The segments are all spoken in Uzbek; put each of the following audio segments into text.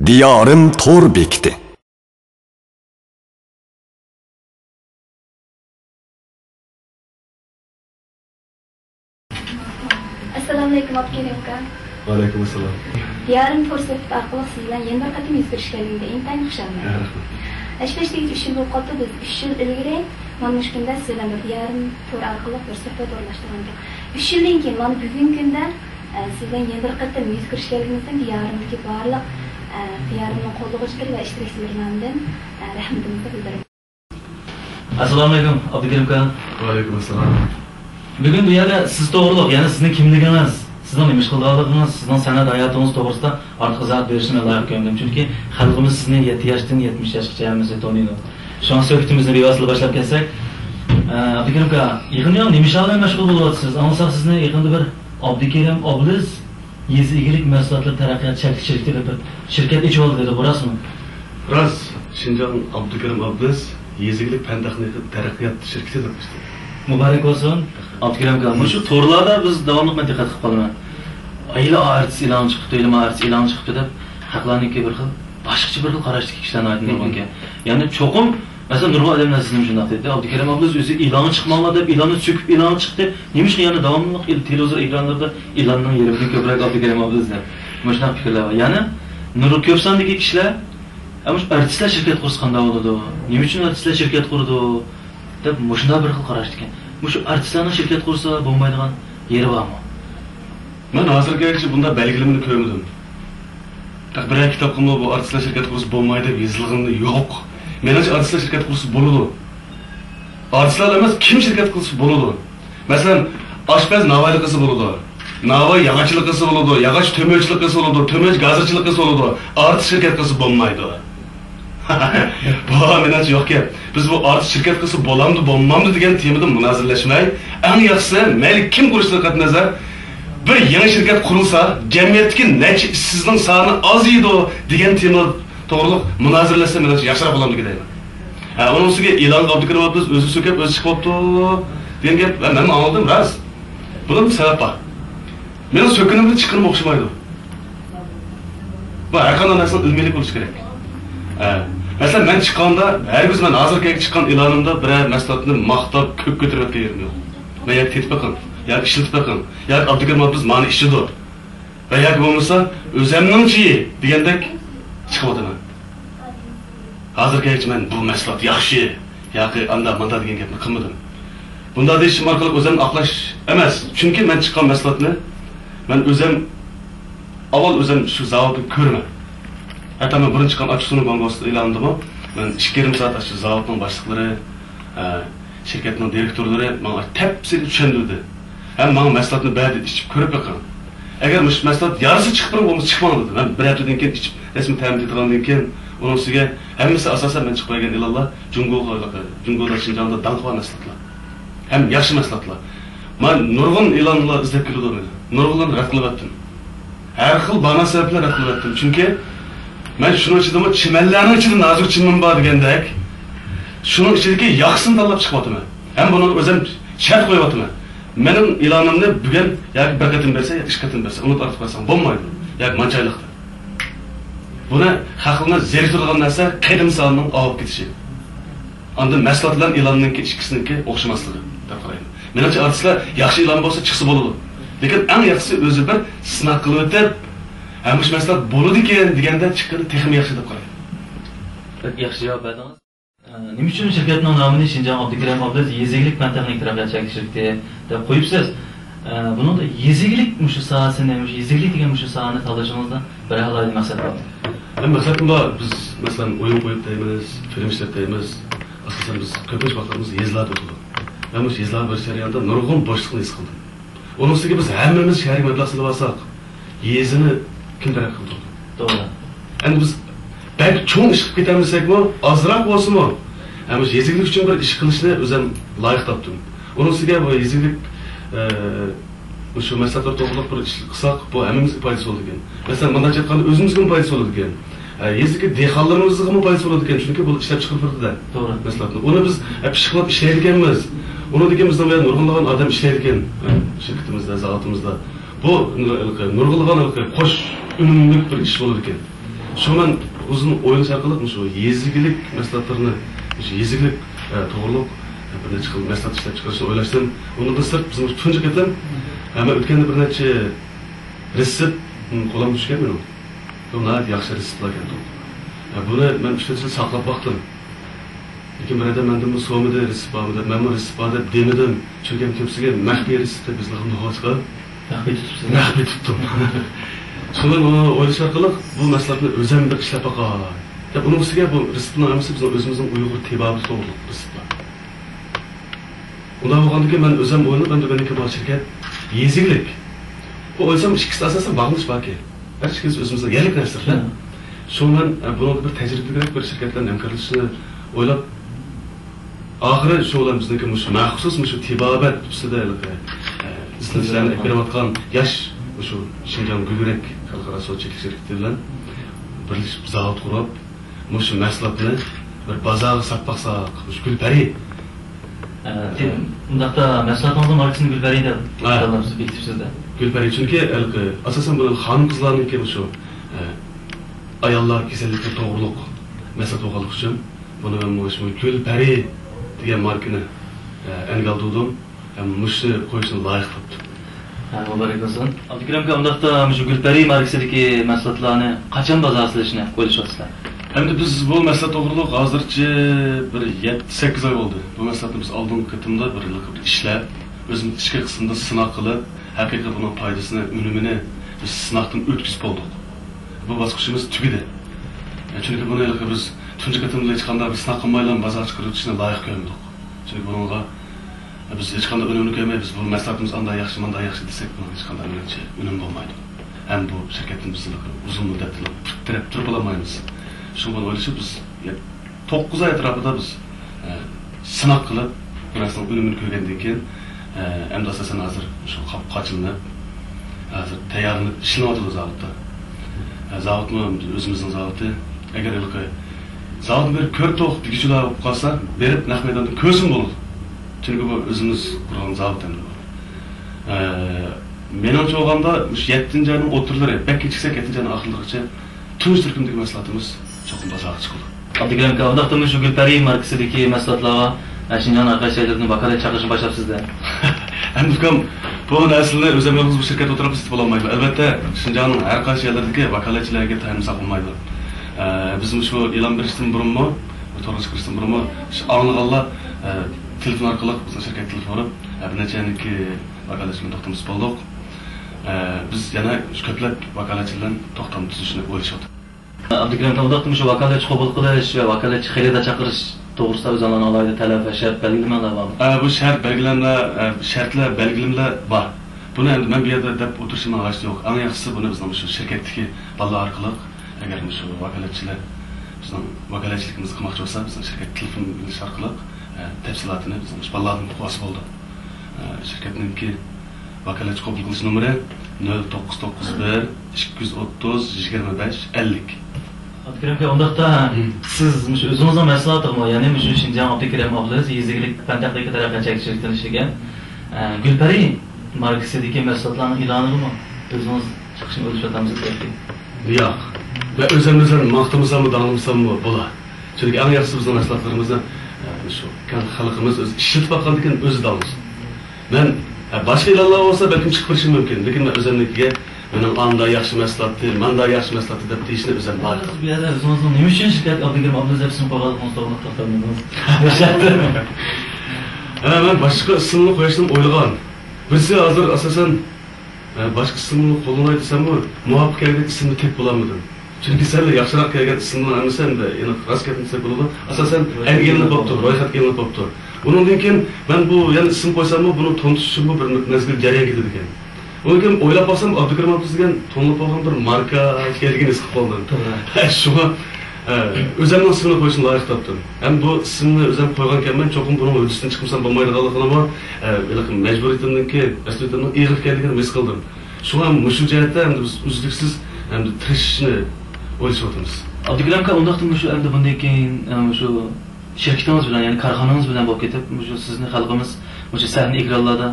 Diyorim to'r bekdi. Assalomu alaykum Abdukerim aka. Va alaykum assalom. Diyorim fursati orqali siz bilan yana bir qatim yuzlashganimda intayin xursandman. Ashlashdagi 3 yil bo'lib qoldi. Biz 3 yil ilgari mana shu kunda siz bilan diyorim to'r orqali bir suhbat o'rnashtirgandik. 3 yildan keyin mana bugungi kunda siz bilan yana bir qatim yuzlashganimizdan diyorimdagi barliq diyorimning qo'llag'uvchilari va ishtirokchilaridan rahmatimizni bildiraman. Assalomu alaykum Abdukerim aka. Va alaykum assalom. Bugun bu yerda siz to'g'riliq, ya'ni sizning kimligingiz, sizning nima ish qilganligingiz, sizning san'at hayotingiz to'g'risida ortiq izoh berishni loyiq ko'rdim. Chunki xalqimiz sizni 7 yoshdan 70 yoshgacha hammasini taniydi. Shu suhbatimizni bevosita boshlab kelsak, Abdukerim aka, yig'inga nima ish bilan mashg'ul bo'lyapsiz? Anglasa sizni yig'inda bir Abdukerim Obliz yezi egilik mahsulotlar taraqqiyot shirkati deb shirkat ichib oldi dedi, borasizmi? Rost, Shinjon Abdukerim Obliz yezi egilik fan texnika taraqqiyot shirkati deb ishlaydi. Muborak bo'lsin. Abdukerim aka, mana shu to'rlarda biz davomli diqqat qilib qolaman. Ayla artist e'lon chiqibdi, ilm artist e'lon chiqibdi deb haqlarniki bir xil, boshqacha bir xil qarashdagi kishilarni aytgan ekan. Ya'ni cho'qim, masalan, nurg'un odamlar sizning shunday dedi. Abdukerim Obliz o'zi e'lon chiqmoqlar deb e'lonni so'kib e'lon chiqdi. Nima yana davomli televizor ekranlarida e'lonning yeridan ko'proq Abdukerim Obliz deb. Mana shunaqa fikrlar bor. Ya'ni nurg'un ko'p sondagi kishilar, ammo artistlar shirkat qursa qanday bo'ladi? Nima uchun artistlar shirkat qurdi? deb mushunda bir xil qarashdi ekan. Shu artistlarning shirkat qursa bo'lmaydigan yeri bormi? Men hozirgacha bunda belgilimni ko'rmadim. Bir kitap qilib bu artistlar shirkat qursa bo'lmaydi deb yozilgani yo'q. Menimcha artistlar shirkat qursa bo'ladi. Artistlar emas, kim shirkat qilsa bo'ladi. Masalan, oshpaz navoiylik qilsa bo'ladi. Navoiy yog'ochchilik qilsa bo'ladi, yog'och to'murchilik qilsa bo'ladi, to'murch gazirchilik qilsa bo'ladi. Artist shirkat qilsa bo'lmaydi. Bu menimcha yo'q-ku. Biz bu artist shirkat qilsa bo'lamdi, bo'lmamdi degan temada munozirlashmay, eng yaxshisi mayli kim qurishidan qat'iy nazar bir yangi shirkat qurilsa, jamiyatdagi necha ishsizning soni oziydi degan tema to'g'riliq munozirlashsa menimcha yaxshiroq bo'lamdi deyman. Uning ustiga e'lon Abdukerim Obliz o'zi so'kib, o'zi chiqibdi degan gap men anladim, rost. Bundan bir sabab bor. Mening so'kinimda chiqarim o'xshamaydi. Bu har qanday narsa ilmiylik bo'lishi kerak. Mesela ben çıkanda, her gün ben hazırken çıkan ilanımda birer mesleğini maqtab köp götürmek yerim yok. Ben ya tetip bakın, ya işletip bakın, ya Abdukerim Obliz mani işçidir. Ve ya olmasa özemnin çiği diyendek çıkmadı ben. Hazırken ben bu mesleği yaxşı, ya ki anda manda diyen gapni qilmadim. Bunda da işim arkalık özemni aqlash emas. Çünkü ben çıkan mesleğini, ben avval özem şu zavodni ko'raman. Hatta ben birinchi chiqqan Açsu'nun gongosi e'lonimda men 2,5 soat shu zavodning boshliqlari, shirkatning direktorlari menga tafsil tushundirdi. Ham menga maslahatni berdi, ichib ko'rib boqing. Agar mush maslahat yarısı chiqib bo'lmasa chiqmadi. Men bir haftadan keyin ichib rasmiy ta'min etgandan keyin uning ustiga hammasi asosan men chiqib qo'ygan ilanlar Jungoda Shinjonda danqon maslahatlar. Ham yaxshi maslahatlar. Men nurg'un e'lonlar izlab keldim. Nurg'un rad qilyaptim. Har xil bana sabablar rad qilyaptim. Chunki ben şunun içinde çimenlerin içinde nazik çimen var degandek, şunun içindeki yaxşısını tanlab chiqyaptim. Hem bunun özüm şart qo'yaptim. Mening e'lonimni bugun yoki bir qatim bersa, yoki 2 qatim bersa, uni ortib qo'ysam bo'lmaydi. Yoki manchayliqda. Buni haqni zeriktirgan narsa qaydim sonning olib ketishi. Anda maslahatlar e'lonninki ikkisiniki o'xshamasligi deb qarayman. Menimcha artistlar yaxshi e'lon bo'lsa chiqsa bo'ladi. Lekin eng yaxshisi o'zi bir sinov qilib o'tib Hamısh maslahat bo'ladi ekan deganda chiqqani texnik yaxshi deb qarayman. Yaxshi javob berdingiz. Nima uchun shirkatning nomini Shinjon Abdukerim Obliz yeziglik fan texnik taraqqiyot shirkati deb qo'yibsiz? Buningda yeziglik mushu sohasini, yeziglik degan mushu sohani tanlashingizda bir alohida maqsad bor. Maqsadim bor. Biz masalan o'yin qo'yib deymiz, film ishlatamiz. Asosan biz ko'pincha vaqtimizni yezlarda o'tadi. Men bu yezlar bir jarayonda nurg'un bo'shliqni his qildim. Uning ustiga biz hammamiz shahar mablag'ini olsak, yezini kim taraf qildi? To'g'ri. Endi biz belki cho'ng ish qilib ketamizakmi, ozroq bo'lsinmi? Ammo yeziklik uchun bir ish qilishni o'zim loyiq topdim. Uning ustiga bu yeziklik shu maslahatlar to'g'riliq bir ish qilsak, bu hammamizga foydasi bo'ladi ekan. Masalan, bunday aytganda o'zimizga foydasi bo'ladi ekan. Yeziklik dehqonlarimizga ham foydasi bo'ladi ekan, chunki bu ishlab chiqariladi. To'g'ri. Maslahatni. Uni biz pishqilib ishlaydi ekanmiz. Uni degan bizdan bilan nurg'unlagan odam ishlaydi ekan shirkatimizda, zavotimizda. Bu nurg'unlagan qo'sh unumli bir ish bo'lar ekan. Şu men uzun o'ylash orqali shu yezigilik mahsulotlarni, shu yezigilik to'g'riliq bir necha xil mahsulot ishlab chiqarishni o'ylashdan, undan sirt bizim tunji qatam men o'tganda bir necha resept qo'limga tushgan men. Bu nayt yaxshi reseptlar ekan. Buni men 3 yil saqlab vaqtim. Lekin birada mendan bu so'mida resept bordi, men bu reseptda demedim. Chunki ko'psiga maxfiy resept bizlarni hozirga maxfiy tutdim. Şundan onu o'ylash orqali bu mahsulotni o'zim bir ishlab boqay. Deb uning ustiga bu reseptni hammasini biz o'zimizning Uyg'ur tebabı to'g'ri reseptlar. Undan bo'lganda ki men o'zim o'ylab, men meniki bu shirkat yeziglik. Bu o'ylsam ikkisi asosan bog'liq borki. Har ikkisi o'zimizning yerlik narsalar. Shundan buni bir tajribaga bir shirkatdan hamkorlashishni o'ylab oxiri shu bilan bizniki shu maxsus shu tebabat ustida izlanishlarni berayotgan yosh şu Şinjan Gülürek Xalqaro Soçilik şirketi bilan birleşip zavod qurib, şu mahsulotni bir bozorga satmoqsak, şu Gulpari. Undaqda mahsulotimizning markasini Gulpari deb tanlabsiz bekitibsizda. Gulpari chunki asosan bu xonim qizlarniki shu ayollar kasallikka to'g'riliq mahsulot bo'lganligi uchun buni men shu Gulpari degan markani engaldudim, mushni qo'yishni loyiq topdim. Muborak bo'lsin. Abdukram aka, undaqda shu Gulpari markasidagi mahsulotlarni qachon bozorlashni qo'yishyapsizlar? Endi biz bu mahsulot to'g'riliq hozircha bir 7-8 oy bo'ldi. Bu mahsulotni biz oldingi qitimda bir ishlab, o'zimiz ichki qismda sinov qilib, haqiqiy buning foydasini, unumini biz sinovdan o'tkazib oldik. Bu bosqichimiz tugadi. Chunki buni biz tunji qitimda hech qanday bir sinov qilmaylan bozor chiqarishni loyiq ko'rdik. Chunki bunga biz hech qanday unumni ko'rmaymiz. Bu mahsulotimiz anday yaxshi, manday yaxshi desak, buni hech qanday unum bo'lmaydi. Ham bu shirkatning bizning uzun muddatli tirab turib olmaymiz. Shunga o'ylashib biz 9 oy atrofida biz sinov qilib, bunasining unumini ko'rgandan keyin endi asosan hozir shu qochilinib, hozir tayyorlanib ishlayotdi zavodda. Zavodmi o'zimizning zavodi. Agar zavodni bir ko'r to'q digichilar bo'lib qolsa, berib naq maydonda ko'rsin bo'ladi. Chunki bu o'zimiz qurgan zavod endi. Menimcha olganda 7-oyning o'tirlari, balki chiqsak 7-oyning oxirlarigacha tunji turkumdagi mahsulotimiz cho'qim bozorga chiqadi. Abdukram aka, undaqda shu Gulpari markasidagi mahsulotlarga Şinjan arkadaşlarni vakolat chaqirishni boshlabsizda. Endi ukam bu narsani o'zimiz bu shirkat o'tirib istib olmaydi. Albatta, Şinjanning har qaysi yerlardagi vakolatchilarga tayinlab saqlanmaydi. Biz shu e'lon berishdan burunmi, to'g'ri chiqishdan burunmi, aniqalla telefon orqali bizning shirkat telefoni bir nechaniki vakolatchilarni to'xtatib bo'ldik. Biz yana ko'plab vakolatchilarni to'xtatib tuzishni o'ylashyapti. Abdukram aka, undaqda shu vakolatchi qabul qilish va vakolatchi xaridor chaqirish to'g'risida o'zlarini alohida talab va shart belgilanmalar bormi? Bu shart belgilanmalar, shartlar belgilanmalar bor. Buni endi men bu yerda deb o'tirishimning hojati yo'q. Eng yaxshisi buni bizning shu shirkatdagi bolalar orqali agar shu vakolatchilar bizning vakolatchiligimizni qilmoqchi bo'lsa, bizning shirkat telefon qilish orqali tafsilotini bizning bolalarning qo'yasi bo'ldi. Shirkatningki vakolatchi qabul qilish nomeri 0991 230 25 50. Abdukram aka, undaqda siz o'zingizning mahsulotimi, ya'ni shu Şinjan Abdukram Abdulaziz yezigilik fan texnika taraqqiyot chekishtirishdan ishlagan Gulpari markasidagi mahsulotlarning e'lonimi o'zingiz chiqishni o'ylashyapmiz yoki? Yo'q. Va o'zimizdan maqtamizmi, danimizmi bo'ladi. Chunki eng yaxshisi bizning mahsulotlarimizni shu xalqimiz o'zi ishlatib olgandan keyin o'zi danimiz. Men boshqa e'lonlar bo'lsa balkim chiqib ketishi mumkin, lekin men o'zimnikiga mening anda yaxshi mahsulotni, manda yaxshi mahsulotni deb deyishni o'zim bor. Bu yerda o'zingizning nima uchun shirkat Abdukram Abdulaziz ismini qo'yganligini to'g'ri to'xtamdingiz? Men boshqa ismni qo'yishni o'ylagan. Birisi hozir asosan boshqa ismni qo'llanay desammi, muvofiq kelgan ismni tep bo'lolmadim. Chunki sizlar yaxshiroq kelgan ismni hammasi endi rost gapni bo'ladi. Asosan e'lon bo'libdi, ro'yxatga e'lon bo'libdi. Bundan keyin men bu yana ism qo'ysammi, buni to'ntishim bir mezgil jarayon ketadi ekan. O'zim o'ylab qolsam, Abdukram aka degan to'nlab qolgan bir marka keligini his qilib qoldim. Shunga o'zimning ismini qo'yishni loyiq topdim. Ham bu ismni o'zim qo'ygan ekanman, cho'qim buni o'zimdan chiqmasam bo'lmaydiganligini bor. Lekin majburiyatimniki, mas'uliyatimni ig'ir ekanligini his qildim. Shunga mushu jihatda endi biz uzluksiz endi tirishishni o'ylashyapmiz. Abdukram aka, undaqda shu endi bundan keyin shu shirkatingiz bilan, ya'ni korxonangiz bilan bo'lib ketib, shu sizni xalqimiz shu sahna ekranlarda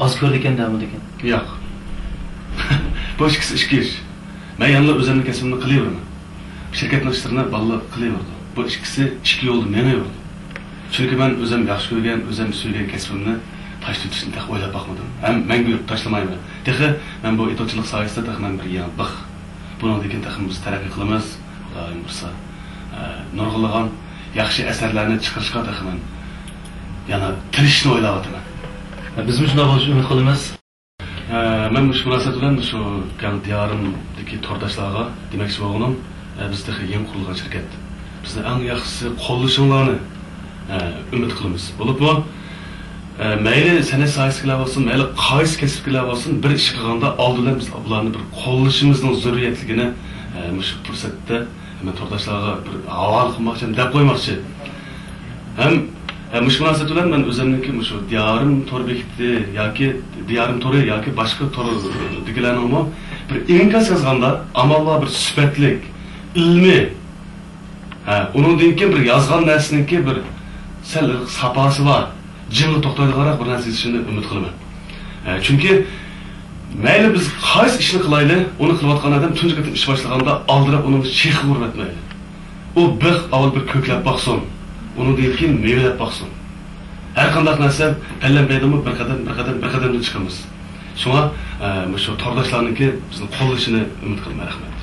oz ko'rdi ekan, damidi ekan. Yo'q. Bu ikkisi ish. Men yana o'zimning kasbimni qilaveraman. şirketning ishlarini balla qilaverdi. Bu ikkisi ikki yo'lda menaverdi. Chunki men o'zim yaxshi ko'rgan, o'zim suygan kasbimni tash tutishni tax o'ylab boqmadim. Ham mangu tashlamayman. Texi men bu itoatchilik sohasida tax men bir yangilik. Bundan keyin tax biz taraqqiy qilamiz. Xudoyim ursa, nurg'ulagan yaxshi asarlarni chiqarishga tax men yana tirishni o'ylayapman. Biz shunday bo'lishni umid qilamiz. Men shu munosabat bilan shu kan diyorimdagi tordashlarga demoqchi bo'lganim, bizda yangi qurilgan shirkat. Bizni eng yaxshisi qo'llashinglarni umid qilamiz. Bo'lib bu mayli san'at sohasiga bo'lsin, mayli qaysi kasbga bo'lsin, bir ish qilganda oldindan biz ularni bir qo'llashimizning zaruriyatligini shu fursatda men tordashlarga bir havol qilmoqchi, deb qo'ymoqchi. Ham mush munosabat bilan men o'zimniki shu diyorim tor bekitdi yoki diyorim tori yoki boshqa tor degilarni bir inkas yozganda amallar bir sifatlik, ilmiy undan keyin bir yozgan narsaniki bir sal saposi bor, jinni to'xtaydigan bir narsa ishini umid qilaman. Chunki mayli biz qaysi ishni qilaylik, uni qilayotgan odam tunji qatim ish boshlaganda aldirab uni sheyx urmatmaydi. U bir avval bir ko'klab boqsin, undan keyin mevalab boqsin. Har qanday narsa tanlanmaydimi bir qadamdan chiqamiz. Shunga shu tordashlarniki bizni qo'llashini umid qilaman. Rahmat.